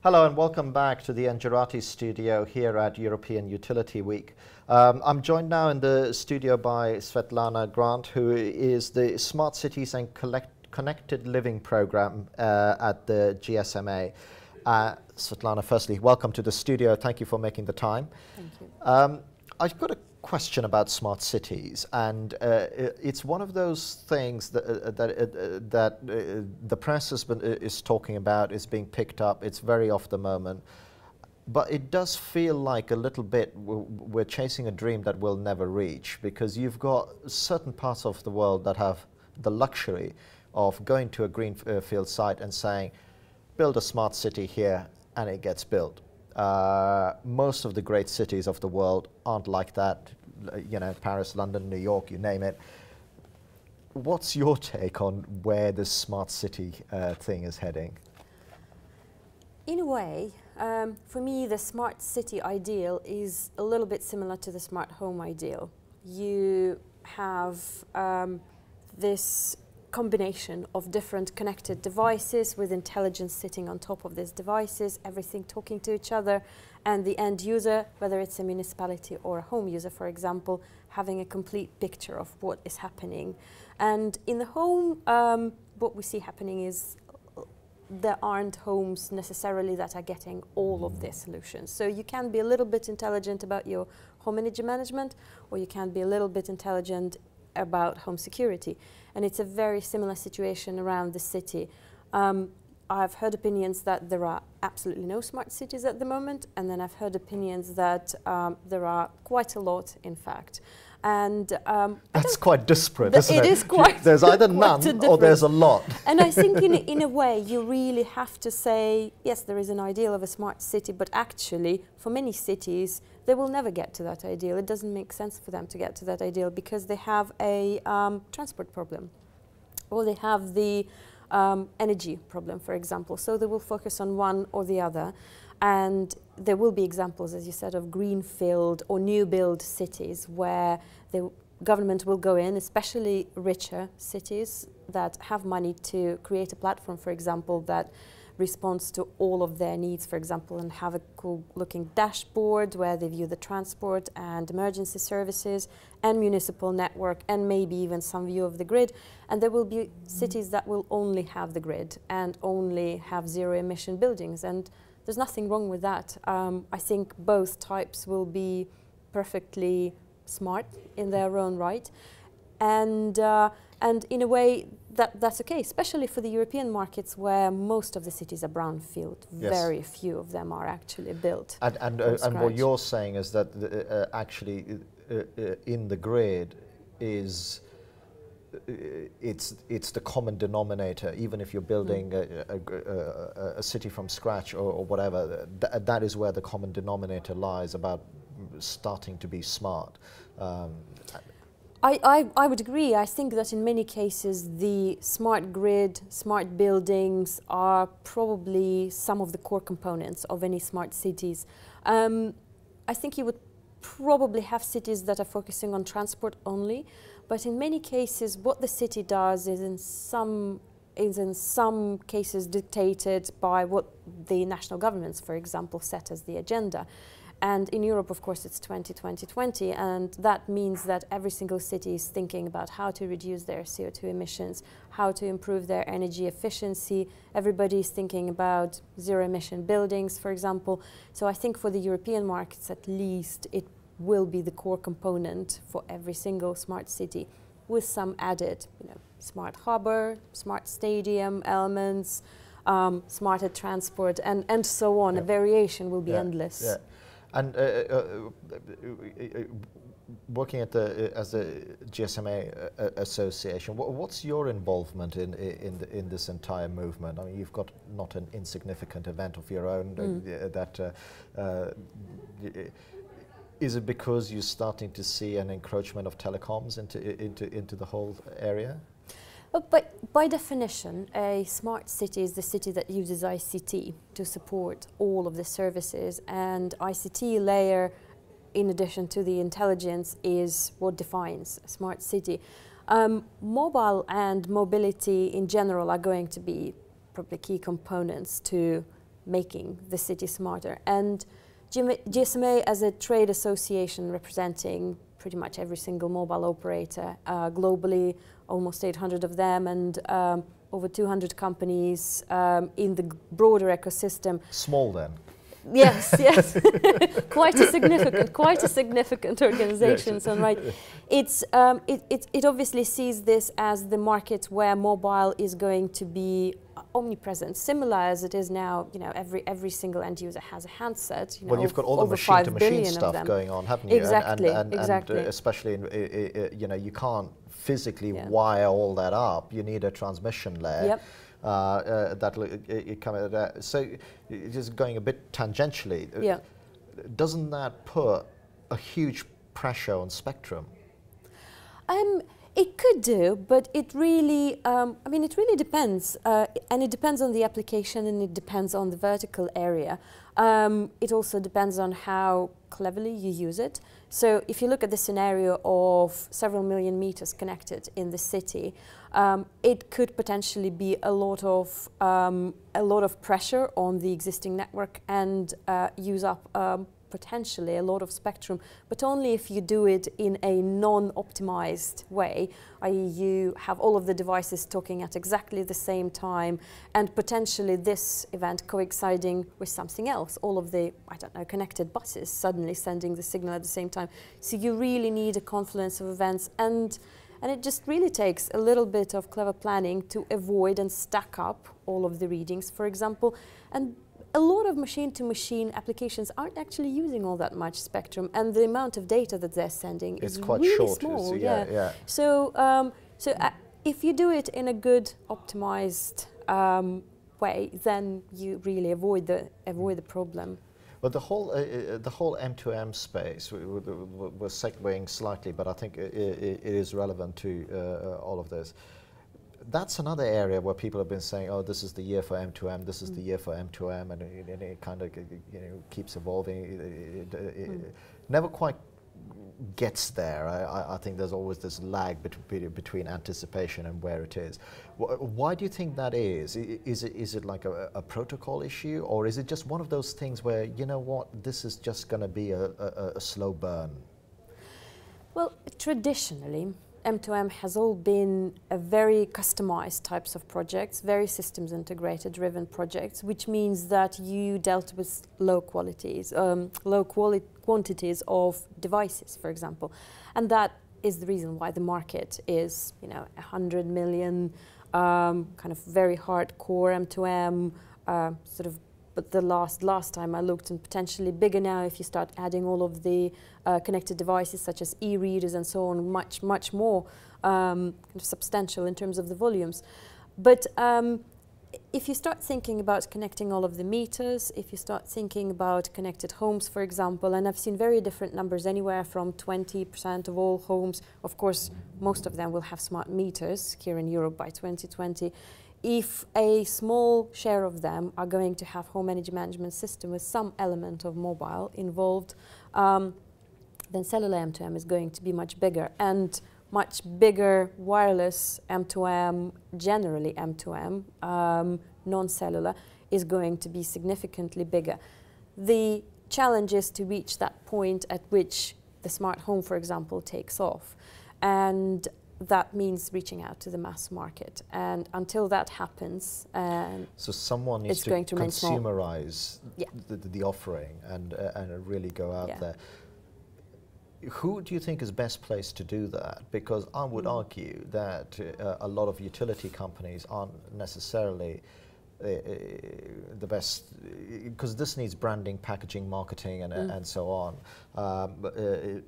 Hello and welcome back to the Engerati studio here at European Utility Week. I'm joined now in the studio by Svetlana Grant, who is the Smart Cities and Connected Living Program at the GSMA. Svetlana, firstly, welcome to the studio. Thank you for making the time. Thank you. I've got a question about smart cities, and it's one of those things that the press is talking about, is being picked up. It's very of the moment, but it does feel like a little bit we're chasing a dream that we'll never reach, because you've got certain parts of the world that have the luxury of going to a greenfield site and saying, build a smart city here, and it gets built. Most of the great cities of the world aren't like that, you know, Paris, London, New York, you name it. What's your take on where this smart city thing is heading? In a way, for me, the smart city ideal is a little bit similar to the smart home ideal. You have this combination of different connected devices with intelligence sitting on top of these devices, everything talking to each other, and the end user, whether it's a municipality or a home user, for example, having a complete picture of what is happening. And in the home, what we see happening is there aren't homes necessarily that are getting all of their solutions. So you can be a little bit intelligent about your home energy management, or you can be a little bit intelligent about home security. And it's a very similar situation around the city. I've heard opinions that there are absolutely no smart cities at the moment, and then I've heard opinions that there are quite a lot, in fact. And that's quite disparate, isn't it? It is quite. There's either none or there's a lot. And I think in a way you really have to say, yes, there is an ideal of a smart city, but actually for many cities they will never get to that ideal. It doesn't make sense for them to get to that ideal because they have a transport problem, or they have the energy problem, for example. So they will focus on one or the other. And there will be examples, as you said, of greenfield or new build cities where the government will go in, especially richer cities that have money to create a platform, for example, that responds to all of their needs, for example, and have a cool looking dashboard where they view the transport and emergency services and municipal network and maybe even some view of the grid. And there will be cities that will only have the grid and only have zero emission buildings. And there's nothing wrong with that. I think both types will be perfectly smart in their own right. And in a way, that's okay, especially for the European markets where most of the cities are brownfield. Yes. Very few of them are actually built. And what you're saying is that actually in the grid is it's the common denominator. Even if you're building a city from scratch or whatever, that is where the common denominator lies about starting to be smart. I would agree. I think that in many cases the smart grid, smart buildings are probably some of the core components of any smart cities. I think you would probably have cities that are focusing on transport only, but in many cases what the city does is in some cases dictated by what the national governments, for example, set as the agenda. And in Europe, of course, it's 2020, and that means that every single city is thinking about how to reduce their CO2 emissions, how to improve their energy efficiency. Everybody is thinking about zero-emission buildings, for example. So I think for the European markets, at least, it will be the core component for every single smart city, with some added, smart harbour, smart stadium elements, smarter transport, and so on. Yeah. A variation will be endless. Yeah. And working at as the GSMA association, what's your involvement in this entire movement? I mean, you've got not an insignificant event of your own. Is it because you're starting to see an encroachment of telecoms into the whole area? But by definition, a smart city is the city that uses ICT to support all of the services, and ICT layer, in addition to the intelligence, is what defines a smart city. Mobile and mobility in general are going to be probably key components to making the city smarter. And GSMA, as a trade association representing pretty much every single mobile operator globally, almost 800 of them, and over 200 companies in the broader ecosystem. Small then. Yes, yes, quite a significant organization. Yes. So right, it obviously sees this as the market where mobile is going to be omnipresent, similar as it is now. You know, every single end user has a handset. You know, well, you've got all the machine-to-machine stuff going on, haven't you? Exactly, and especially in, you know, you can't physically wire all that up. You need a transmission layer. Yep. So just going a bit tangentially, doesn't that put a huge pressure on spectrum? It could do, but it really, I mean, it really depends, and it depends on the application, and it depends on the vertical area. It also depends on how cleverly you use it. So if you look at the scenario of several million meters connected in the city, it could potentially be a lot of pressure on the existing network and use up potentially a lot of spectrum, but only if you do it in a non-optimized way, i.e. you have all of the devices talking at exactly the same time, and potentially this event coinciding with something else, all of the, I don't know, connected buses suddenly sending the signal at the same time. So you really need a confluence of events, and it just really takes a little bit of clever planning to avoid and stack up all of the readings, for example. And a lot of machine-to-machine applications aren't actually using all that much spectrum, and the amount of data that they're sending is quite really short, small. Yeah. So, if you do it in a good, optimized way, then you really avoid the problem. Well, the whole M2M space, we're segueing slightly, but I think it is relevant to all of this. That's another area where people have been saying, "Oh, this is the year for M2M. This is the year for M2M," and it kind of keeps evolving. It never quite gets there. I think there's always this lag between anticipation and where it is. Why do you think that is? Is it like a protocol issue, or is it just one of those things where, you know what, this is just going to be a slow burn? Well, traditionally, M2M has all been a very customized types of projects, very systems integrated driven projects, which means that you dealt with low quantities of devices, for example. And that is the reason why the market is, 100 million, kind of very hardcore M2M, sort of. But the last time I looked, and potentially bigger now if you start adding all of the connected devices such as e-readers and so on, much more kind of substantial in terms of the volumes. But if you start thinking about connecting all of the meters, if you start thinking about connected homes, for example, and I've seen very different numbers, anywhere from 20% of all homes, of course, most of them will have smart meters here in Europe by 2020. If a small share of them are going to have home energy management system with some element of mobile involved, then cellular M2M is going to be much bigger, and much bigger wireless M2M, generally M2M, non-cellular, is going to be significantly bigger. The challenge is to reach that point at which the smart home, for example, takes off. And that means reaching out to the mass market, and until that happens, so someone needs to consumerize the offering and really go out there. Who do you think is best placed to do that? Because I would argue that a lot of utility companies aren't necessarily the best, because this needs branding, packaging, marketing, and so on. But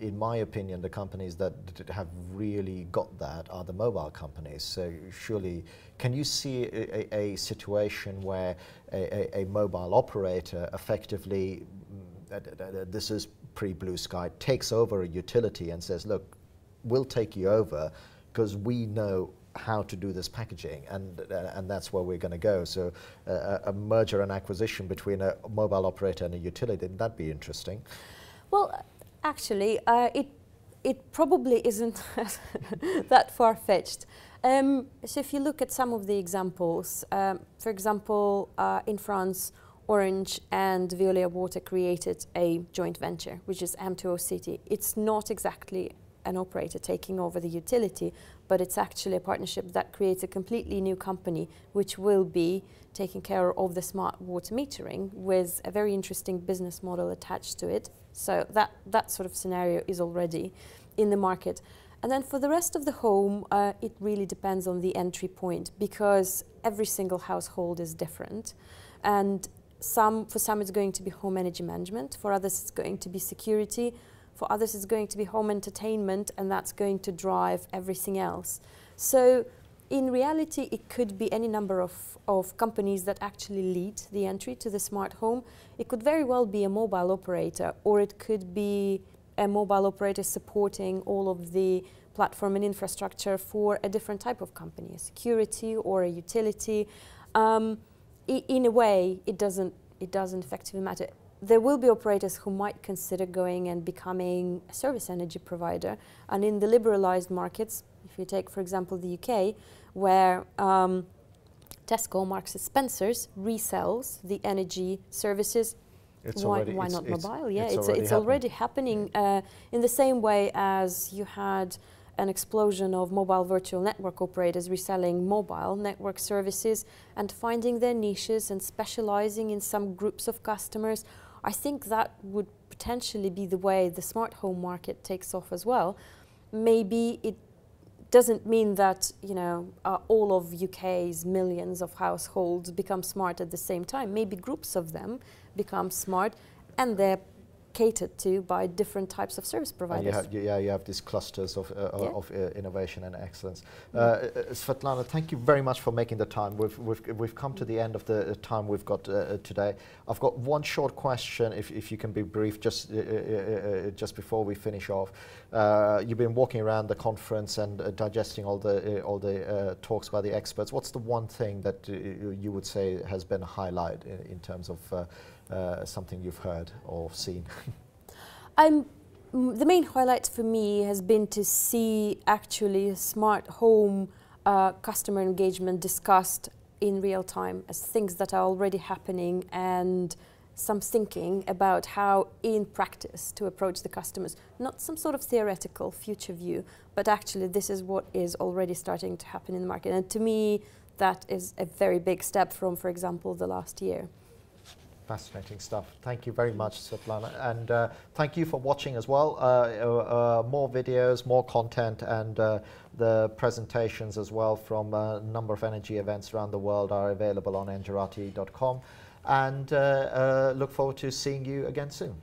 in my opinion, the companies that have really got that are the mobile companies. So surely, can you see a situation where a mobile operator effectively, this is pre-Blue Sky, takes over a utility and says, look, we'll take you over because we know how to do this packaging, and that's where we're going to go. So a merger and acquisition between a mobile operator and a utility, that'd be interesting. Well, actually, it probably isn't that far-fetched. So if you look at some of the examples, for example, in France, Orange and Veolia Water created a joint venture, which is M2O City. It's not exactly an operator taking over the utility, but it's actually a partnership that creates a completely new company which will be taking care of the smart water metering with a very interesting business model attached to it. So that sort of scenario is already in the market. And then for the rest of the home, it really depends on the entry point, because every single household is different. And for some it's going to be home energy management, for others it's going to be security, for others it's going to be home entertainment, and that's going to drive everything else. So in reality, it could be any number of companies that actually lead the entry to the smart home. It could very well be a mobile operator, or it could be a mobile operator supporting all of the platform and infrastructure for a different type of company, a security or a utility. In a way, it doesn't effectively matter. There will be operators who might consider going and becoming a service energy provider. And in the liberalized markets, if you take, for example, the UK, where Tesco, Marks and Spencer's, resells the energy services, why not mobile? Yeah, it's already happening in the same way as you had an explosion of mobile virtual network operators reselling mobile network services and finding their niches and specializing in some groups of customers. I think that would potentially be the way the smart home market takes off as well. Maybe it doesn't mean that, you know, all of UK's millions of households become smart at the same time. Maybe groups of them become smart, and they're catered to by different types of service providers. And you have these clusters of innovation and excellence. Svetlana, thank you very much for making the time. We've come to the end of the time we've got today. I've got one short question, if you can be brief, just before we finish off. You've been walking around the conference and digesting all the talks by the experts. What's the one thing that you would say has been a highlight in terms of something you've heard or seen? The main highlight for me has been to see actually smart home customer engagement discussed in real time as things that are already happening, and some thinking about how in practice to approach the customers. Not some sort of theoretical future view, but actually this is what is already starting to happen in the market. And to me, that is a very big step from, for example, the last year. Fascinating stuff. Thank you very much, Svetlana, and thank you for watching as well. More videos, more content, and the presentations as well from a number of energy events around the world are available on engerati.com, and look forward to seeing you again soon.